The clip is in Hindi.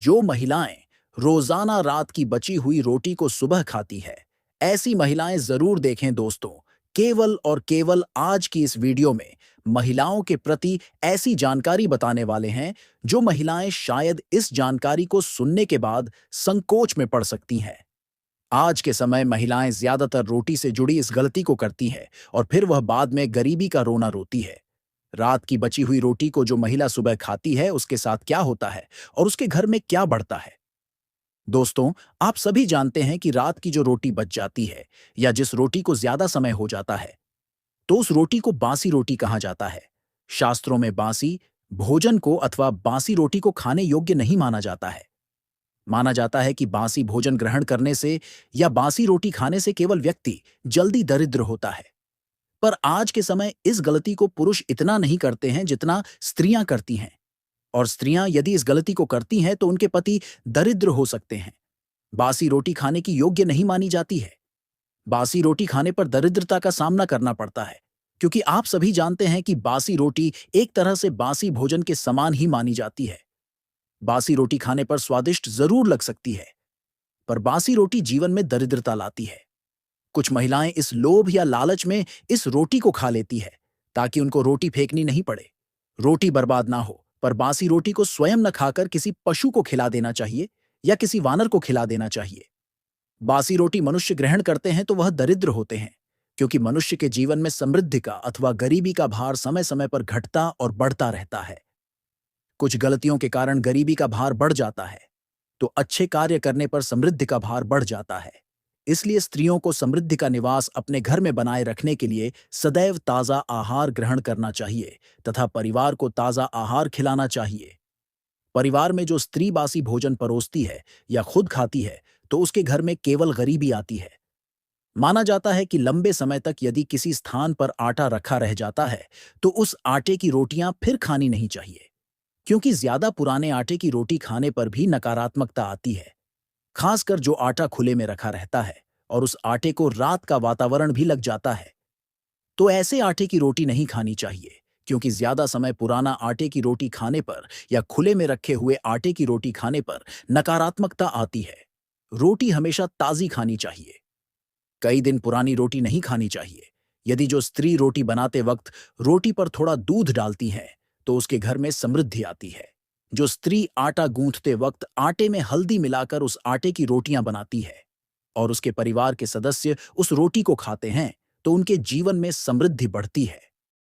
जो महिलाएं रोजाना रात की बची हुई रोटी को सुबह खाती है, ऐसी महिलाएं जरूर देखें दोस्तों। केवल और केवल आज की इस वीडियो में महिलाओं के प्रति ऐसी जानकारी बताने वाले हैं जो महिलाएं शायद इस जानकारी को सुनने के बाद संकोच में पड़ सकती हैं। आज के समय महिलाएं ज्यादातर रोटी से जुड़ी इस गलती को करती हैं और फिर वह बाद में गरीबी का रोना रोती है। रात की बची हुई रोटी को जो महिला सुबह खाती है उसके साथ क्या होता है और उसके घर में क्या बढ़ता है। दोस्तों, आप सभी जानते हैं कि रात की जो रोटी बच जाती है या जिस रोटी को ज्यादा समय हो जाता है, तो उस रोटी को बासी रोटी कहा जाता है। शास्त्रों में बासी भोजन को अथवा बासी रोटी को खाने योग्य नहीं माना जाता है। माना जाता है कि बासी भोजन ग्रहण करने से या बासी रोटी खाने से केवल व्यक्ति जल्दी दरिद्र होता है। पर आज के समय इस गलती को पुरुष इतना नहीं करते हैं जितना स्त्रियां करती हैं। और स्त्रियां यदि इस गलती को करती हैं तो उनके पति दरिद्र हो सकते हैं। बासी रोटी खाने की योग्य नहीं मानी जाती है। बासी रोटी खाने पर दरिद्रता का सामना करना पड़ता है, क्योंकि आप सभी जानते हैं कि बासी रोटी एक तरह से बासी भोजन के समान ही मानी जाती है। बासी रोटी खाने पर स्वादिष्ट जरूर लग सकती है, पर बासी रोटी जीवन में दरिद्रता लाती है। कुछ महिलाएं इस लोभ या लालच में इस रोटी को खा लेती है ताकि उनको रोटी फेंकनी नहीं पड़े, रोटी बर्बाद ना हो। पर बासी रोटी को स्वयं न खाकर किसी पशु को खिला देना चाहिए या किसी वानर को खिला देना चाहिए। बासी रोटी मनुष्य ग्रहण करते हैं तो वह दरिद्र होते हैं, क्योंकि मनुष्य के जीवन में समृद्धि का अथवा गरीबी का भार समय समय पर घटता और बढ़ता रहता है। कुछ गलतियों के कारण गरीबी का भार बढ़ जाता है, तो अच्छे कार्य करने पर समृद्धि का भार बढ़ जाता है। इसलिए स्त्रियों को समृद्धि का निवास अपने घर में बनाए रखने के लिए सदैव ताजा आहार ग्रहण करना चाहिए तथा परिवार को ताजा आहार खिलाना चाहिए। परिवार में जो स्त्री बासी भोजन परोसती है या खुद खाती है, तो उसके घर में केवल गरीबी आती है। माना जाता है कि लंबे समय तक यदि किसी स्थान पर आटा रखा रह जाता है, तो उस आटे की रोटियां फिर खानी नहीं चाहिए, क्योंकि ज्यादा पुराने आटे की रोटी खाने पर भी नकारात्मकता आती है, खासकर जो आटा खुले में रखा रहता है और उस आटे को रात का वातावरण भी लग जाता है। तो ऐसे आटे की रोटी नहीं खानी चाहिए, क्योंकि ज्यादा समय पुराना आटे की रोटी खाने पर या खुले में रखे हुए आटे की रोटी खाने पर नकारात्मकता आती है। रोटी हमेशा ताजी खानी चाहिए। कई दिन पुरानी रोटी नहीं खानी चाहिए। यदि जो स्त्री रोटी बनाते वक्त रोटी पर थोड़ा दूध डालती है, तो उसके घर में समृद्धि आती है। जो स्त्री आटा गूंथते वक्त आटे में हल्दी मिलाकर उस आटे की रोटियां बनाती है और उसके परिवार के सदस्य उस रोटी को खाते हैं, तो उनके जीवन में समृद्धि बढ़ती है।